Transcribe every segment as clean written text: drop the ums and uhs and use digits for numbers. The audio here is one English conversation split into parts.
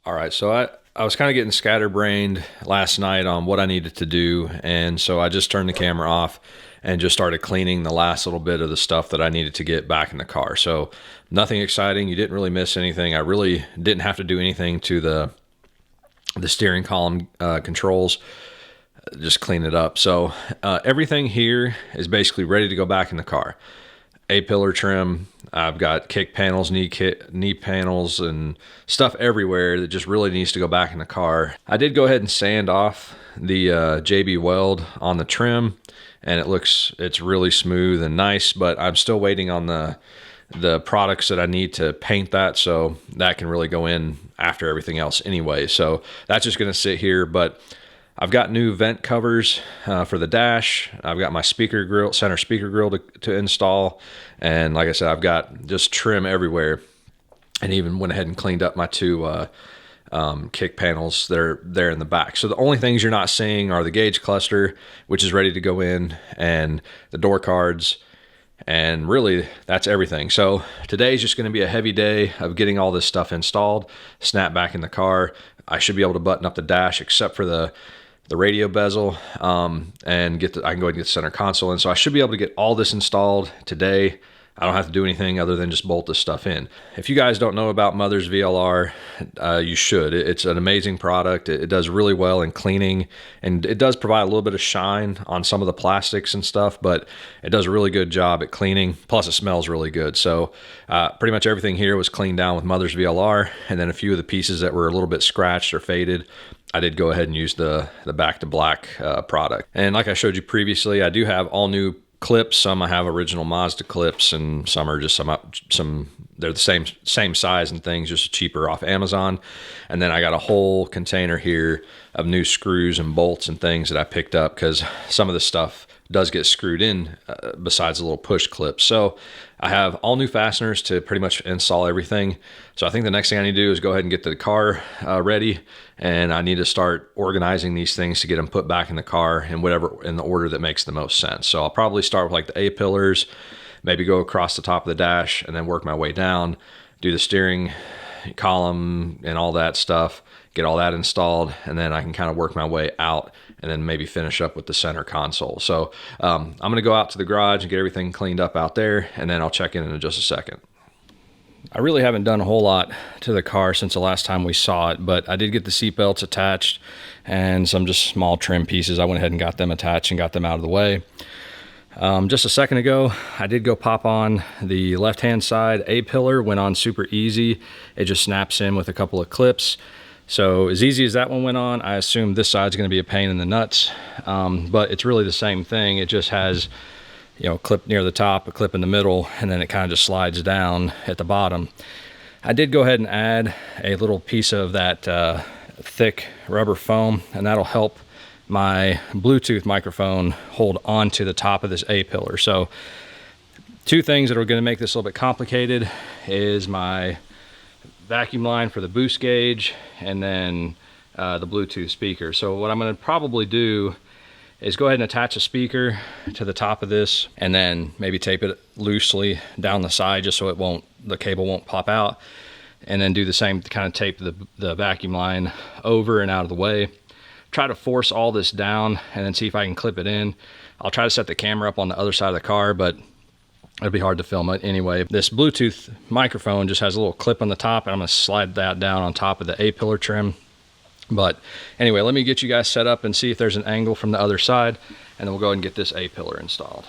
All right, so I was kind of getting scatterbrained last night on what I needed to do, and so I just turned the camera off and just started cleaning the last little bit of the stuff that I needed to get back in the car. So nothing exciting. You didn't really miss anything. I really didn't have to do anything to the steering column controls. Just clean it up. So everything here is basically ready to go back in the car. A-pillar trim. I've got kick panels, knee panels, and stuff everywhere that just really needs to go back in the car. I did go ahead and sand off the JB Weld on the trim, and it's really smooth and nice, but I'm still waiting on the products that I need to paint that, so that can really go in after everything else anyway. So that's just going to sit here, but I've got new vent covers for the dash. I've got my center speaker grill to install. And like I said, I've got just trim everywhere, and even went ahead and cleaned up my two kick panels that are there in the back. So the only things you're not seeing are the gauge cluster, which is ready to go in, and the door cards. And really, that's everything. So today's just going to be a heavy day of getting all this stuff installed, snap back in the car. I should be able to button up the dash except for the radio bezel, and I can go ahead and get the center console in. So I should be able to get all this installed today. I don't have to do anything other than just bolt this stuff in. If you guys don't know about Mother's VLR, you should. It's an amazing product. It does really well in cleaning, and it does provide a little bit of shine on some of the plastics and stuff, but it does a really good job at cleaning. Plus it smells really good. So pretty much everything here was cleaned down with Mother's VLR, and then a few of the pieces that were a little bit scratched or faded, I did go ahead and use the Back to Black product. And like I showed you previously, I do have all new clips. Some I have original Mazda clips, and some are just some they're the same size and things, just cheaper off Amazon. And then I got a whole container here of new screws and bolts and things that I picked up, because some of the stuff does get screwed in besides the little push clips. So I have all new fasteners to pretty much install everything. So I think the next thing I need to do is go ahead and get the car ready, and I need to start organizing these things to get them put back in the car in the order that makes the most sense. So I'll probably start with like the A-pillars, maybe go across the top of the dash, and then work my way down, do the steering column and all that stuff, get all that installed, and then I can kind of work my way out and then maybe finish up with the center console. So I'm going to go out to the garage and get everything cleaned up out there, and then I'll check in just a second. I really haven't done a whole lot to the car since the last time we saw it, but I did get the seat belts attached and some just small trim pieces. I went ahead and got them attached and got them out of the way. Just a second ago, I did go pop on the left-hand side. A-pillar went on super easy. It just snaps in with a couple of clips. So as easy as that one went on, I assume this side's going to be a pain in the nuts, but it's really the same thing. It just has, a clip near the top, a clip in the middle, and then it kind of just slides down at the bottom. I did go ahead and add a little piece of that thick rubber foam, and that'll help my Bluetooth microphone hold on to the top of this A-pillar. So two things that are going to make this a little bit complicated is my vacuum line for the boost gauge, and then the Bluetooth speaker. So what I'm going to probably do is go ahead and attach a speaker to the top of this, and then maybe tape it loosely down the side just so the cable won't pop out, and then do the same, kind of tape the vacuum line over and out of the way. Try to force all this down and then see if I can clip it in. I'll try to set the camera up on the other side of the car, but it'll be hard to film it anyway. This Bluetooth microphone just has a little clip on the top, and I'm going to slide that down on top of the A-pillar trim. But anyway, let me get you guys set up and see if there's an angle from the other side, and then we'll go ahead and get this A-pillar installed.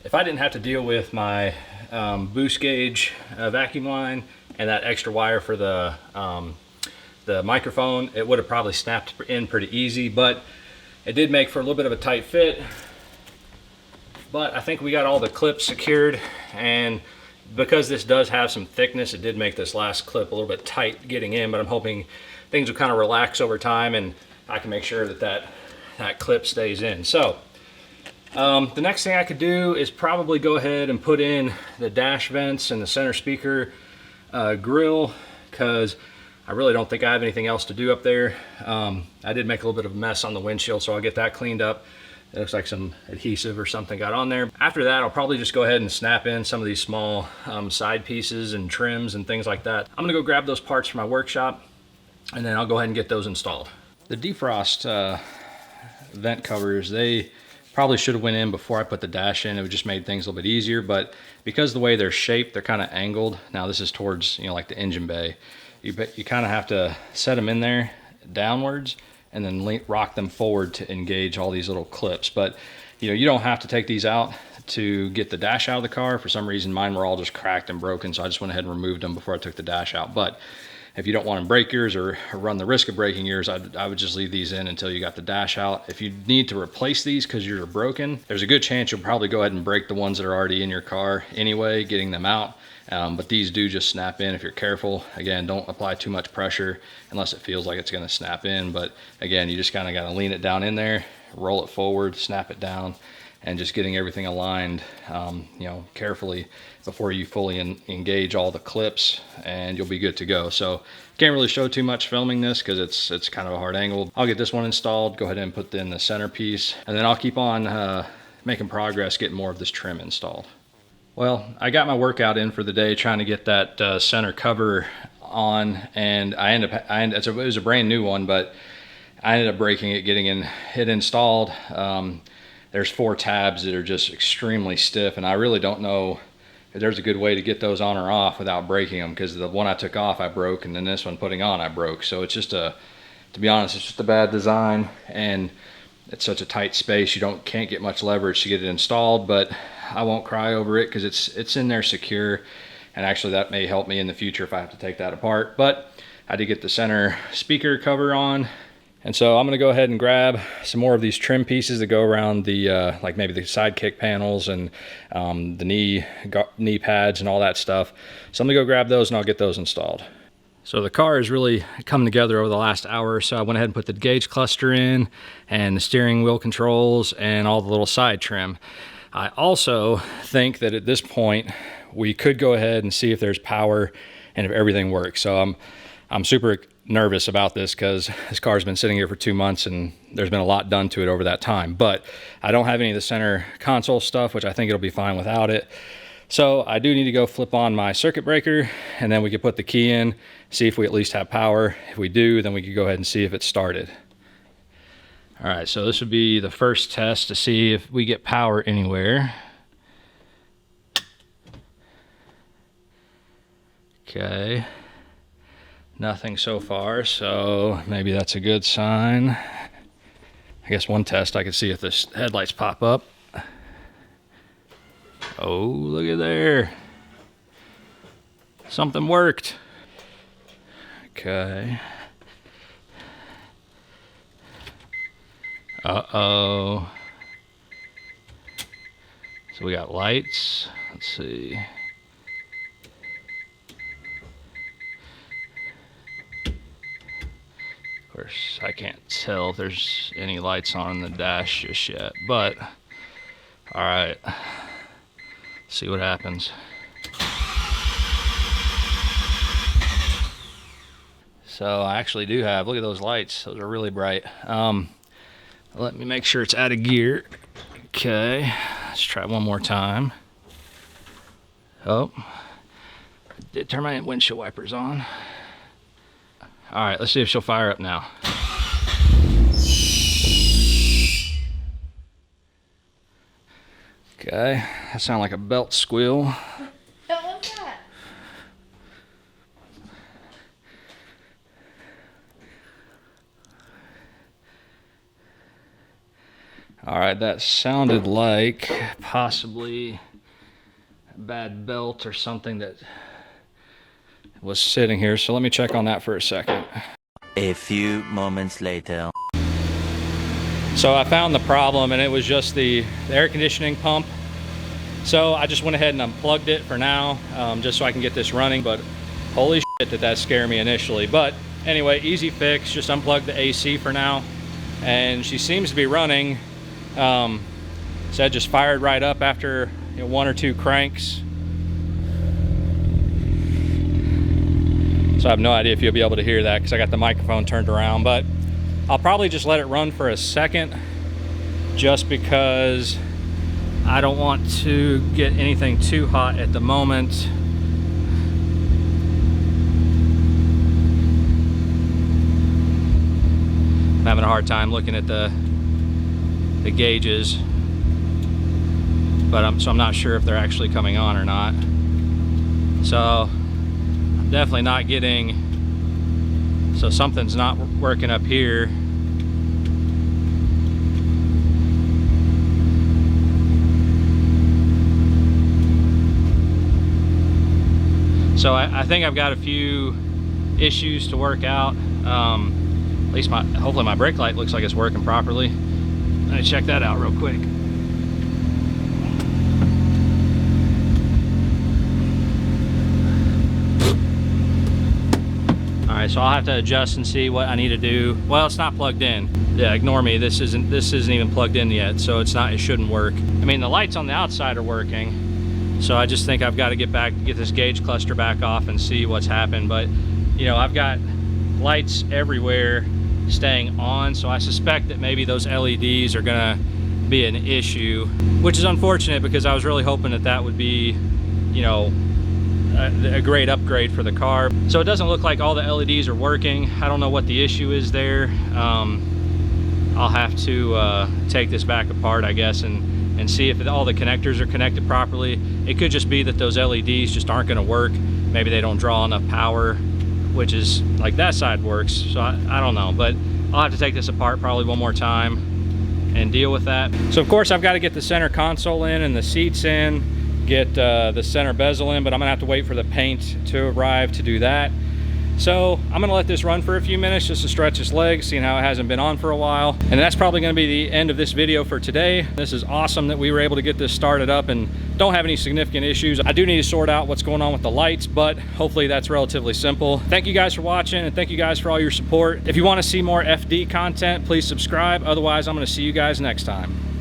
If I didn't have to deal with my boost gauge vacuum line and that extra wire for the microphone, it would have probably snapped in pretty easy. But It did make for a little bit of a tight fit, but I think we got all the clips secured, and because this does have some thickness, it did make this last clip a little bit tight getting in, but I'm hoping things will kind of relax over time and I can make sure that that clip stays in. So the next thing I could do is probably go ahead and put in the dash vents and the center speaker grill, because I really don't think I have anything else to do up there. I did make a little bit of a mess on the windshield, so I'll get that cleaned up. It looks like some adhesive or something got on there. After that, I'll probably just go ahead and snap in some of these small side pieces and trims and things like that. I'm gonna go grab those parts from my workshop, and then I'll go ahead and get those installed. The defrost vent covers, they probably should have went in before I put the dash in. It would just made things a little bit easier, but because the way they're shaped, they're kind of angled. Now this is towards, you know, like the engine bay. You kind of have to set them in there downwards and then rock them forward to engage all these little clips. But you know, you don't have to take these out to get the dash out of the car. For some reason, mine were all just cracked and broken, so I just went ahead and removed them before I took the dash out. But if you don't want to break yours or run the risk of breaking yours, I would just leave these in until you got the dash out. If you need to replace these because yours are broken, there's a good chance you'll probably go ahead and break the ones that are already in your car anyway, getting them out. But these do just snap in if you're careful. Again, don't apply too much pressure unless it feels like it's going to snap in. But again, you just kind of got to lean it down in there, roll it forward, snap it down, and just getting everything aligned, you know, carefully before you fully engage all the clips, and you'll be good to go. So can't really show too much filming this because it's kind of a hard angle. I'll get this one installed, go ahead and put in the centerpiece, and then I'll keep on making progress getting more of this trim installed. Well, I got my workout in for the day trying to get that center cover on, and it was a brand new one, but I ended up breaking it getting it installed. There's 4 tabs that are just extremely stiff, and I really don't know if there's a good way to get those on or off without breaking them, because the one I took off I broke, and then this one putting on I broke. So it's just to be honest, it's just a bad design, and it's such a tight space you can't get much leverage to get it installed. But I won't cry over it because it's in there secure, and actually that may help me in the future if I have to take that apart. But I did get the center speaker cover on, and so I'm going to go ahead and grab some more of these trim pieces that go around the like maybe the side kick panels and the knee pads and all that stuff. So I'm going to go grab those and I'll get those installed. So the car has really come together over the last hour. So I went ahead and put the gauge cluster in and the steering wheel controls and all the little side trim. I also think that at this point we could go ahead and see if there's power and if everything works. So I'm super nervous about this because this car's been sitting here for 2 months and there's been a lot done to it over that time. But I don't have any of the center console stuff, which I think it'll be fine without it. So I do need to go flip on my circuit breaker, and then we can put the key in, see if we at least have power. If we do, then we can go ahead and see if it's started. All right, so this would be the first test to see if we get power anywhere. Okay, nothing so far, so maybe that's a good sign. I guess one test I could see if the headlights pop up. Oh, look at there. Something worked. Okay. Uh-oh. So we got lights. Let's see. Of course, I can't tell if there's any lights on the dash just yet, but all right. See what happens. So I actually do have, look at those lights. Those are really bright. Let me make sure it's out of gear. Okay, let's try one more time. Oh, I did turn my windshield wipers on. All right, let's see if she'll fire up now. Okay, that sounded like a belt squeal. What was that? All right, that sounded like possibly a bad belt or something that was sitting here. So let me check on that for a second. A few moments later. So I found the problem, and it was just the air conditioning pump. So I just went ahead and unplugged it for now, just so I can get this running, but holy shit did that scare me initially. But anyway, easy fix, just unplug the AC for now, and she seems to be running. So I just fired right up after one or two cranks. So I have no idea if you'll be able to hear that because I got the microphone turned around, but I'll probably just let it run for a second just because I don't want to get anything too hot at the moment. I'm having a hard time looking at the gauges, but I'm not sure if they're actually coming on or not. So I'm definitely not getting, so something's not working up here. So I think I've got a few issues to work out. At least hopefully my brake light looks like it's working properly. Let me check that out real quick. All right, so I'll have to adjust and see what I need to do. Well, it's not plugged in. Yeah, ignore me. This isn't even plugged in yet, so it shouldn't work. I mean, the lights on the outside are working. So I just think I've got to get this gauge cluster back off and see what's happened. But I've got lights everywhere staying on, so I suspect that maybe those LEDs are gonna be an issue, which is unfortunate because I was really hoping that would be a great upgrade for the car. So it doesn't look like all the LEDs are working. I don't know what the issue is there. I'll have to take this back apart, I guess, and see if all the connectors are connected properly. It could just be that those LEDs just aren't going to work. Maybe they don't draw enough power, which is like that side works. So I don't know, but I'll have to take this apart probably one more time and deal with that. So of course I've got to get the center console in and the seats in, get the center bezel in, but I'm gonna have to wait for the paint to arrive to do that. So I'm gonna let this run for a few minutes just to stretch its legs, seeing how it hasn't been on for a while. And that's probably gonna be the end of this video for today. This is awesome that we were able to get this started up and don't have any significant issues. I do need to sort out what's going on with the lights, but hopefully that's relatively simple. Thank you guys for watching, and thank you guys for all your support. If you wanna see more FD content, please subscribe. Otherwise, I'm gonna see you guys next time.